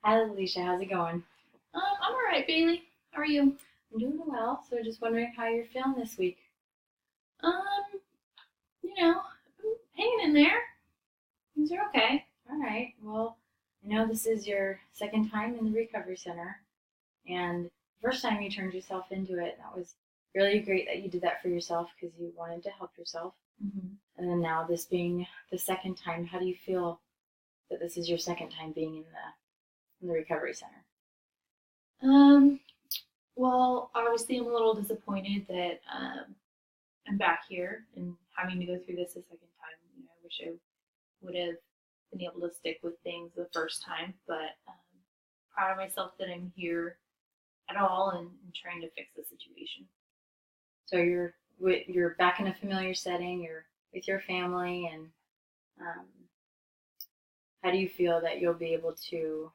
Hi, Alicia. How's it going? I'm all right, Bailey. How are you? I'm doing well. So, just wondering how you're feeling this week. Um, I'm hanging in there. Things are okay. All right. Well, I know this is your second time in the recovery center, and the first time you turned yourself into it, that was really great that you did that for yourself because you wanted to help yourself. hmm And then now, this being the second time, how do you feel that this is your second time being in the recovery center? Um, well, obviously, I'm a little disappointed that I'm back here and having to go through this a second time. I wish I would have been able to stick with things the first time, but proud of myself that I'm here at all and trying to fix the situation. So you're back in a familiar setting. You're with your family, and um, how do you feel that you'll be able to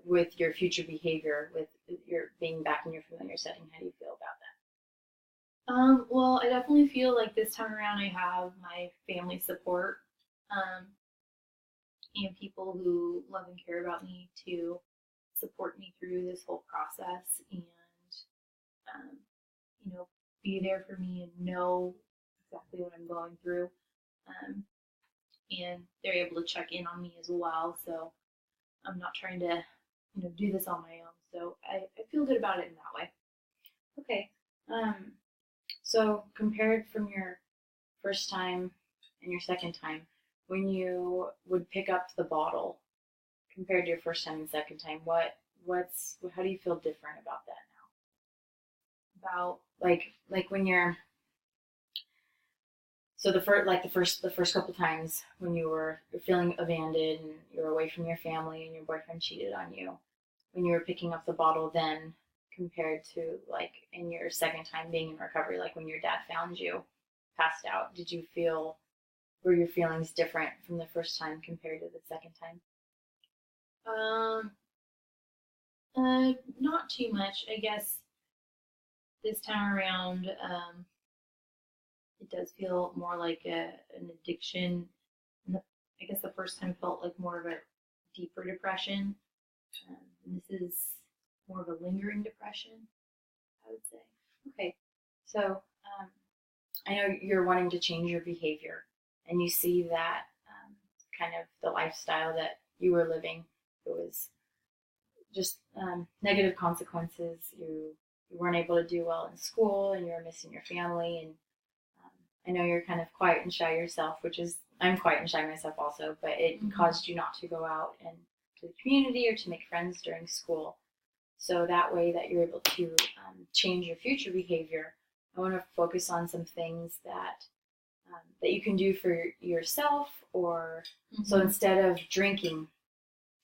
with your future behavior with your being back in your familiar setting? How do you feel about Well, I definitely feel like this time around I have my family support. Um, and people who love and care about me to support me through this whole process and um, you know be there for me and know exactly what I'm going through. Um, and they're able to check in on me as well. So I'm not trying to do this on my own. So I feel good about it in that way. that? Okay. So compared from your first time and your second time, when you would pick up the bottle compared to your first time and second time, what's how do you feel different about that About now? Like when you're so the first couple times when you're feeling abandoned and you're away from your family and your boyfriend cheated on you, when you were picking up the bottle then compared to like in your second time being in recovery, like when your dad found you passed out, did you feel were your feelings different from the first time compared to the second time? um, not too much, I guess. This time around, it does feel more like an addiction. And I guess the first time felt like more of a deeper depression. And this is more of a lingering depression, I would say. Okay, so I know you're wanting to change your behavior, and you see that kind of the lifestyle that you were living. It was just negative consequences. You weren't able to do well in school, and you were missing your family. And um, I know you're kind of quiet and shy yourself, which is I'm quiet and shy myself also. But it caused you not to go out and to the community or to make friends during school. So that way that you're able to change your future behavior. I want to focus on some things that you can do for yourself, or so Mm-hmm. instead of drinking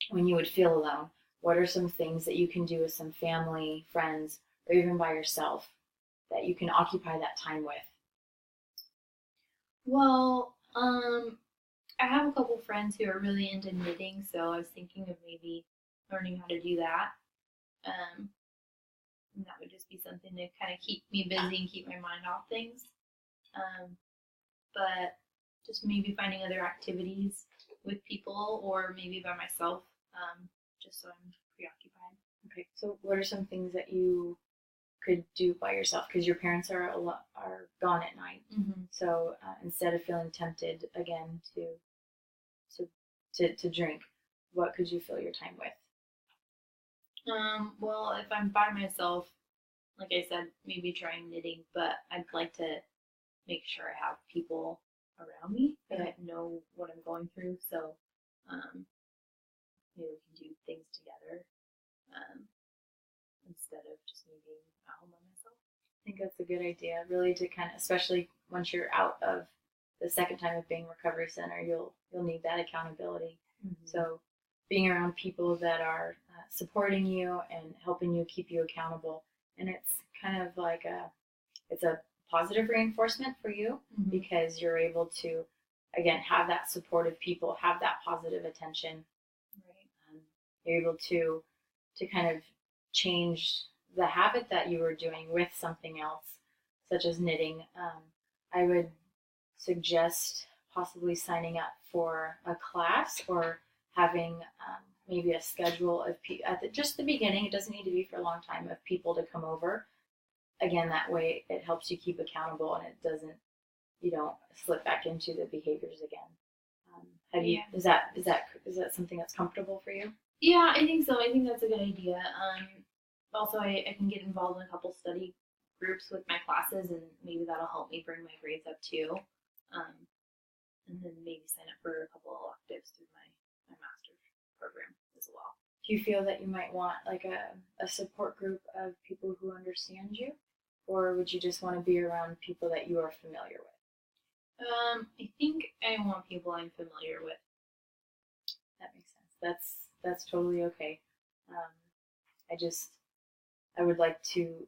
when you would feel alone, what are some things that you can do with some family, friends, or even by yourself that you can occupy that time with? Well, I have a couple friends who are really into knitting, so I was thinking of maybe learning how to do that. Um, and that would just be something to kind of keep me busy and keep my mind off things. Um, but just maybe finding other activities with people or maybe by myself, just so I'm preoccupied. Okay, so what are some things that you could do by yourself? Because your parents are gone at night, Mm-hmm. so instead of feeling tempted again to to drink, what could you fill your time with? Well, if I'm by myself, like I said, maybe trying knitting, but I'd like to make sure I have people around me that know what I'm going through. So um, maybe we can do things together um, instead of just me being at home by myself. I think that's a good idea, really, to kind of, especially once you're out of the second time of being recovery center, you'll need that accountability. Mm-hmm. So, being around people that are supporting you and helping you keep you accountable, and it's kind of like it's a positive reinforcement for you Mm-hmm. because you're able to, again, have that supportive people, have that positive attention. Right. You're able to kind of change the habit that you were doing with something else, such as knitting. I would suggest possibly signing up for a class or having maybe a schedule of just the beginning. It doesn't need to be for a long time of people to come over. Again, that way it helps you keep accountable and it doesn't you don't slip back into the behaviors again. Have you? Is that something that's comfortable for you? Yeah, I think so. I think that's a good idea. Also, I can get involved in a couple study groups with my classes, and maybe that'll help me bring my grades up too. And then maybe sign up for a couple electives through my master's program as well. Do you feel that you might want like a support group of people who understand you, or would you just want to be around people that you are familiar with? I think I want people I'm familiar with. That makes sense. That's totally okay. I would like to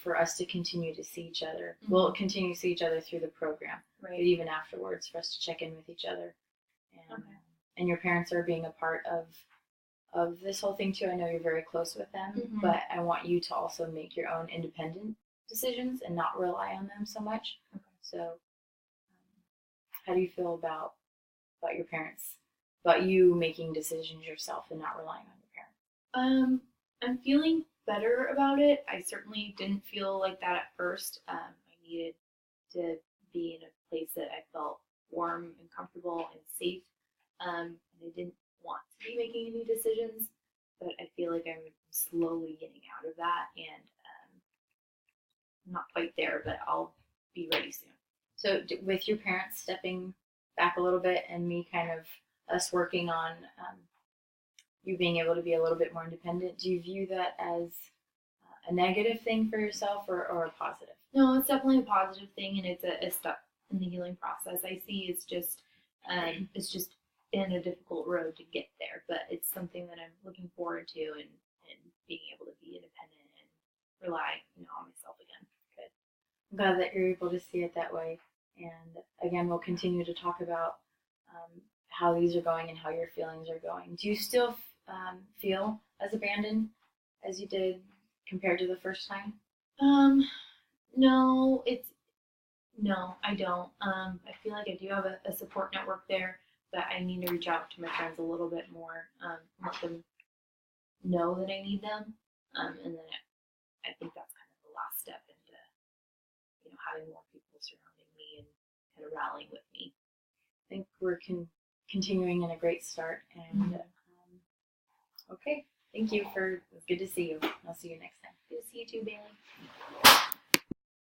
for us to continue to see each other. Mm-hmm. We'll continue to see each other through the program, right? But even afterwards, for us to check in with each other. And, okay. And your parents are being a part of this whole thing too. I know you're very close with them, mm-hmm. but I want you to also make your own independent decisions and not rely on them so much. Okay. So, how do you feel about your parents? About you making decisions yourself and not relying on your parents? I'm feeling better about it. I certainly didn't feel like that at first. I needed to be in a place that I felt warm and comfortable and safe. And I didn't want to be making any decisions, but I feel like I'm slowly getting out of that, and I'm not quite there, but I'll be ready soon. So with your parents stepping back a little bit and me kind of us working on you being able to be a little bit more independent, do you view that as a negative thing for yourself or a positive? No, it's definitely a positive thing, and it's a step in the healing process. I see it's just been a difficult road to get there, but it's something that I'm looking forward to and being able to be independent and rely on myself again. Good. I'm glad that you're able to see it that way. And again, we'll continue to talk about how these are going and how your feelings are going. Do you still feel as abandoned as you did compared to the first time? No, I don't. I feel like I do have a support network there, but I need to reach out to my friends a little bit more, let them know that I need them, and then I think that's kind of the last step into having more people surrounding me and kind of rallying with me. I think we're continuing in a great start, and okay, thank you it was good to see you. I'll see you next time. Good to see you too, Bailey.